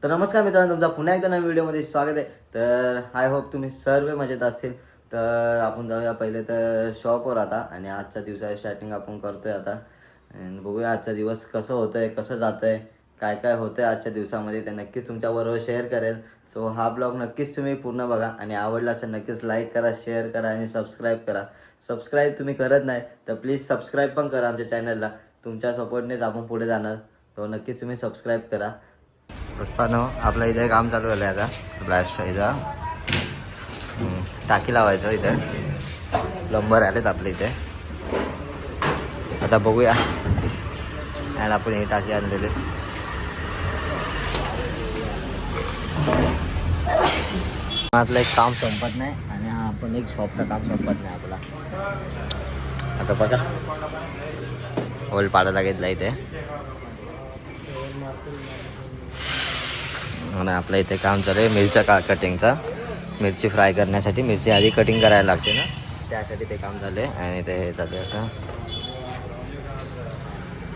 तर नमस्कार मित्रांनो, तुमचा पुन्हा एकदा नवीन व्हिडिओमध्ये स्वागत आहे. तर आय होप तुम्ही सर्व मजेत असतील. तर आपण जाऊया पहिले तर शॉपवर आता आणि आजच्या दिवसाची स्टार्टिंग आपण करतोय आता आणि बघूया आजचा दिवस कसं होतं आहे, कसं जातं आहे, काय काय होतं आहे आजच्या दिवसामध्ये ते नक्कीच तुमच्याबरोबर शेअर करेल. सो हा ब्लॉग नक्कीच तुम्ही पूर्ण बघा आणि आवडला असेल नक्कीच लाईक करा, शेअर करा आणि सबस्क्राईब करा. सबस्क्राईब तुम्ही करत नाही तर प्लीज सबस्क्राईब पण करा आमच्या चॅनलला. तुमच्या सपोर्टनेच आपण पुढे जाणार. तो नक्कीच तुम्ही सबस्क्राईब करा. असताना आपल्या इथे काम चालू झालं आहे आता ब्लास्ट इथं टाकी लावायचं. इथे प्लंबर आलेत आपल्या इथे. आता बघूया आणि आपण ही टाकी आणलेली. आतलं एक काम संपत नाही आणि हा आपण एक शॉपचं काम संपत नाही आपला. आता बघा होल पाडायला घेतला इथे आणि आपल्या इथे काम चालू आहे मिरच्या कटिंगचा. मिरची फ्राय करण्यासाठी मिरची आधी कटिंग करायला लागते ना, त्यासाठी ते काम झाले आणि ते हे चालू आहे असं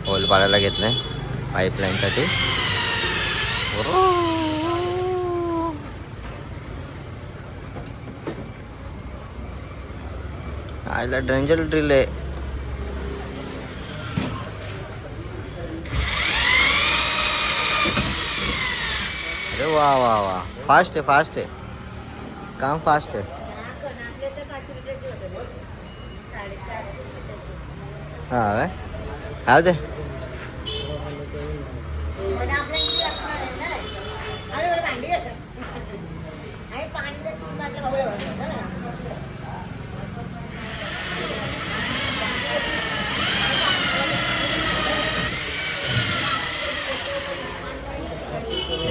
होल पाडायला घेतलं आहे पाईपलाईनसाठी. आयला ड्रेंजर ड्रिल आहे. अरे वा वा वा, फास्ट आहे काम फास्ट आहे. हां काय दे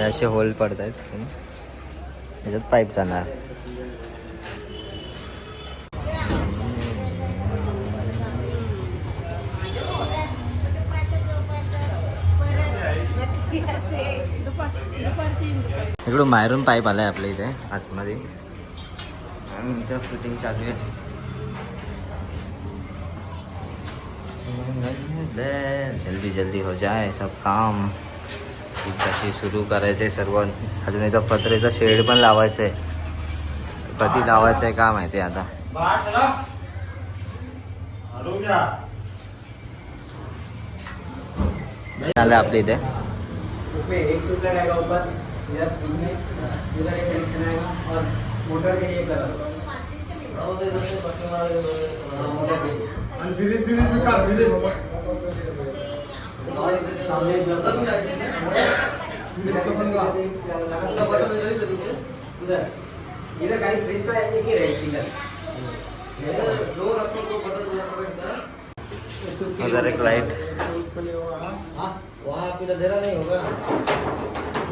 असे होल पडत आहेत याच्यात पाईप जाणार. इकडून बाहेरून पाईप आलाय आपल्या इथे आतमध्ये आणि इथं फिटिंग चालू आहे. जल्दी जल्दी हो जाए सब काम. कशी सुरू करायचंय सर्व. अजून इथं पत्रेचा शेड पण लावायचंय. कधी लावायचंय का माहिती आता. झालं आपल्या इथे. उधर एक लाइट वहाँ आपको अंधेरा नहीं होगा.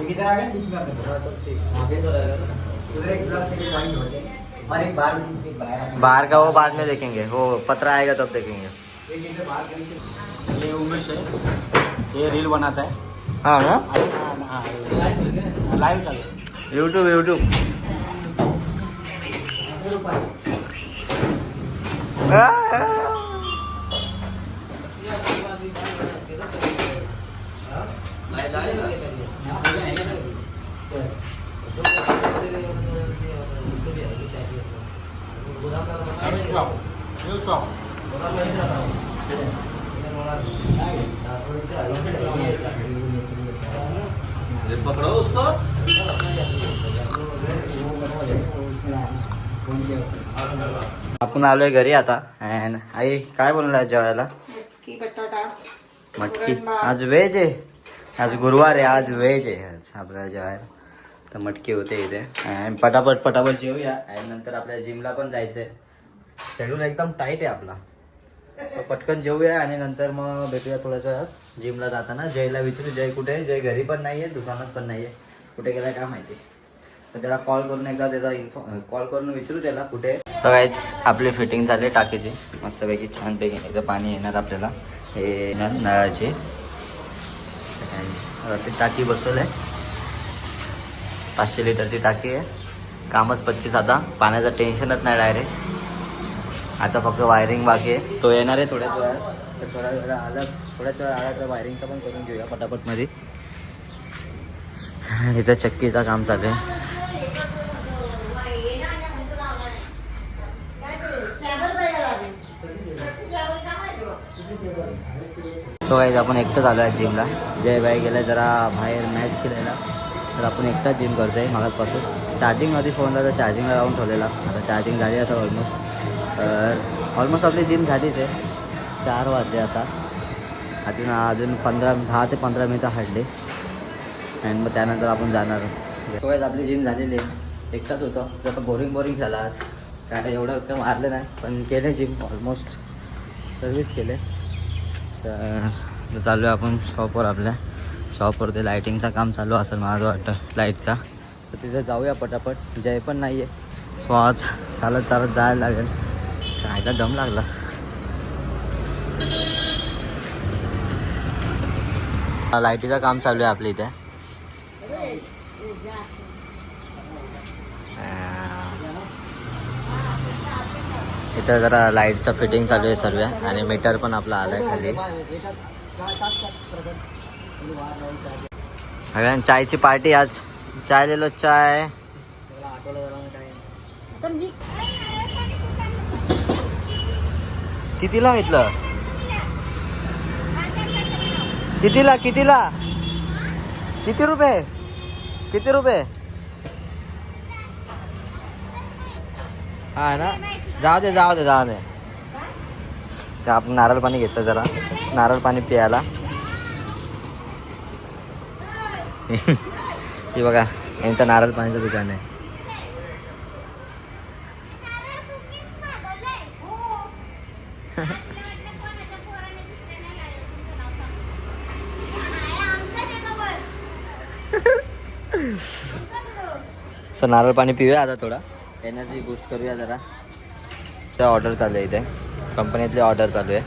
किधर आ गए बीच में आपके तो रहेगा ना. उधर एक और एक बाहर का वो बाद में देखेंगे. वो पत्रा आएगा तब देखेंगे. ये उमेश है, ये रील बनाता है. हाँ ना लाइव चालू यूट्यूब पकड़ो उसको. आपण आलोय घरी आता. अँड आई काय बनवलं जेवायला? मटकी बटाटा मटकी. आज व्हेज आहे. आज गुरुवार आहे. आज व्हेज आहे आज आपल्याला जेवायला. तर मटकी होते इथे. अँड पटापट जेवूया आणि नंतर आपल्याला जिमला पण जायचंय. शेड्यूल एकदम टाईट आहे आपला. सो पटकन जेवूया आणि नंतर मग भेटूया थोड्याशा जिमला जाताना. जयला विचारू जय कुठे आहे. जय घरी पण नाही आहे, दुकानात पण नाही आहे. कुठे गेलाय काय माहिती. तर त्याला कॉल करून एकदा त्याचा कॉल करून विचारू त्याला कुठे. तर काहीच आपली फिटिंग झाली टाकीची मस्तपैकी छानपैकी. एकदा पाणी येणार आपल्याला हे येणार नळाचे. ते टाकी बसवलं आहे 500 लिटरची टाकी आहे. कामच 25. आता पाण्याचं टेन्शनच नाही डायरेक्ट. आता फक्त वायरिंग बाकी आहे. तो येणार आहे थोड्याच वेळात. तर थोड्याच वेळा आला तर वायरिंगचं पण करून घेऊया पटापटमध्ये. आणि इथं चक्कीचं काम चालू आहे. सो गाईज आपण एकटंच आलो आहे जिमला. जय बाई गेला जरा बाहेर मॅच खेळायला, तर आपण एकटाच जिम करतो आहे मागासपासून. चार्जिंगमध्ये फोनला तर चार्जिंगला लावून ठेवलेला, आता चार्जिंग झाली आता ऑलमोस्ट आपली जिम झालीच आहे. 4 वाजले आता. अजून 10 ते 15 मिनटं हटले आणि मग त्यानंतर आपण जाणार. सो गाईज आपली जिम झालेली आहे. एकटाच होतं, जर बोरिंग झाला आज. काय एवढं तर मारलं नाही, पण केले जिम ऑलमोस्ट सर्विस केले. तर चालू आहे आपण शॉपवर. आपल्या शॉपवरती लायटिंगचं काम चालू असेल मला वाटतं, लाईटचा. तर तिथे जाऊया पटापट. जय पण नाही आहे, सो आज चालत जायला लागेल. खायला दम लागला. लाईटीचं काम चालू आहे आपल्या इथे. इथं जरा लाईटचं फिटिंग चालू आहे सर्व, आणि मीटर पण आपला आलाय खाली. सगळ्यांनी चायची पार्टी आज. चाय लिहिलो चाय. कितीला घेतलं? कितीला किती रुपये? हा ना, जाऊ दे. आपण नारळ पाणी घेतलं, जरा नारळ पाणी प्यायला. हे बघा, यांचं नारळ पाणीचं दुकान आहे. सो नारळ पाणी पिऊया आता, थोडा एनर्जी बूस्ट करूया जरा. ऑर्डर चालू आहे इथे, कंपनीतली ऑर्डर चालू आहे.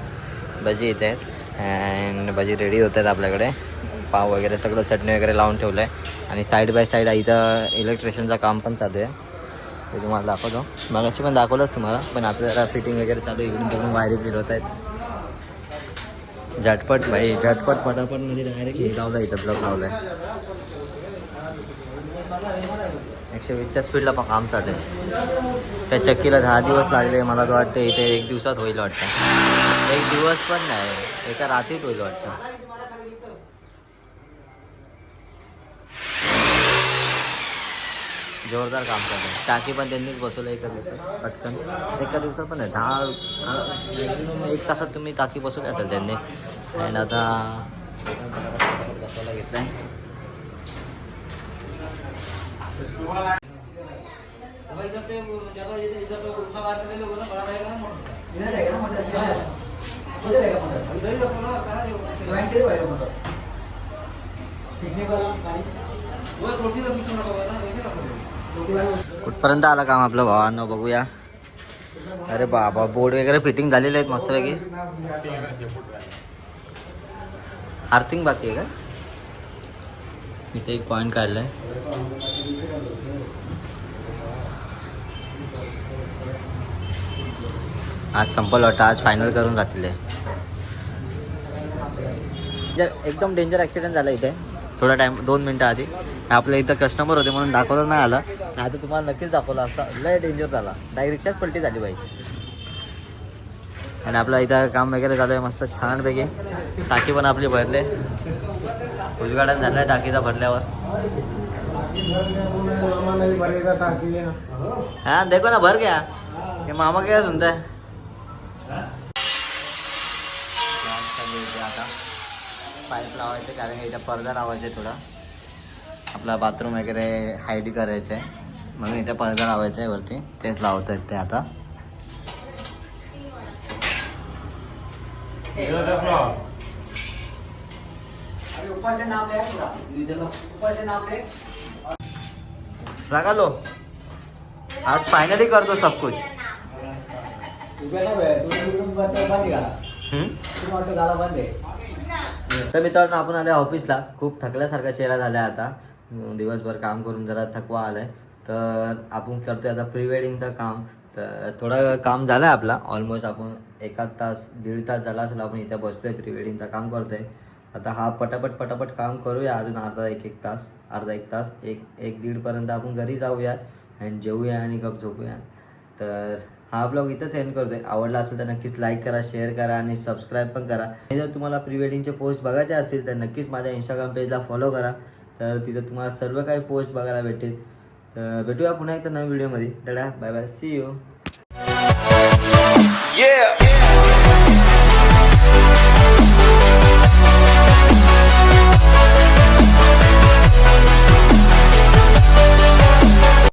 भजी इथे आहेत अँड भजी रेडी होत आहेत आपल्याकडे. पाव वगैरे सगळं चटणी वगैरे लावून ठेवलं आहे. आणि साईड बाय साईड इथं इलेक्ट्रिशियनचं काम पण चालू आहे. ते तुम्हाला दाखवतो. मगाशी पण दाखवलंच तुम्हाला, पण आता जरा फिटिंग वगैरे चालू आहे. इकडून तिकडून वायरी फिरवत आहेत. झटपट पटापटमध्ये डायरेक्ट हे लावलं, इथं ब्लॉक लावलं आहे. 120च्या स्पीडला पण काम चालू आहे. त्या चक्कीला 10 दिवस लागले. मला तर वाटतं इथे 1 दिवसात होईल वाटतं. 1 दिवस पण नाही, एका रात्रीत होईल वाटतं. जोरदार काम चालू आहे. टाकी पण त्यांनीच बसवलं एका दिवसात पटकन. एका दिवसात पण नाही, 1 तासात तुम्ही टाकी बसवली असेल त्यांनी. आणि आता बसवायला घेतलं आहे. कुठपर्यंत आला काम आपलं भावांनो, बघूया. अरे बाबा, बोर्ड वगैरे फिटिंग झालेले आहेत मस्तपैकी. आर्थिंग बाकी आहे का? इथे एक पॉईंट काढलाय. आज संपल वाटतं, आज फायनल करून राहतील. एकदम डेंजर ॲक्सिडेंट झाला इथे थोडा टाईम, 2 मिनटं आधी. आपल्या इथं कस्टमर होते म्हणून दाखवता नाही आलं, आता तुम्हाला नक्कीच दाखवलं असता. लय डेंजर झाला, डायरेक्ट रिक्षाच पलटी झाली बाई. आणि आपलं इथं काम वगैरे झालं आहे मस्त छानपैकी. टाकी पण आपली भरले, उजगाडा झाला आहे टाकीचा भरल्यावर. हाँ देखो ना, भर गया. ये मामा क्या सुनता है. आता पाईप लावायचे, कारण इथं पडदा लावायचे. थोडा आपला बाथरूम वगैरे हाईड करायचं आहे, म्हणून इथं पडदा लावायचा आहे वरती. तेच लावत आहेत ते आता. लगा लो, आज फायनली करतो सब कुछ. तर मित्रांनो, आपण आले ऑफिसला. खूप थकल्यासारखा चेहरा झाला आहे आता. दिवसभर काम करून जरा थकवा आलाय. तर आपण करतोय आता प्री वेडिंगचं काम. तर थोडं काम झालं आहे आपला ऑलमोस्ट. आपण 1 तास 1.5 तास झाला असेल आपण इथे बसतोय, प्री वेडिंगचं काम करतोय. आता हा पटापट काम करूया अजून अर्धा एक तास एक दीडपर्यंत आपण घरी जाऊया आणि जेवूया आणि गप झोपूया. तर हा ब्लॉग इथंच एंड करतोय. आवडला असेल तर नक्कीच लाईक करा, शेअर करा आणि सबस्क्राईब पण करा. आणि जर तुम्हाला प्री वेडिंगचे पोस्ट बघायचे असतील तर नक्कीच माझ्या इंस्टाग्राम पेजला फॉलो करा. तर तिथं तुम्हाला सर्व काही पोस्ट बघायला भेटेल. तर भेटूया पुन्हा एकदा नवीन व्हिडिओमध्ये. Tata, bye bye, see you. Yeah.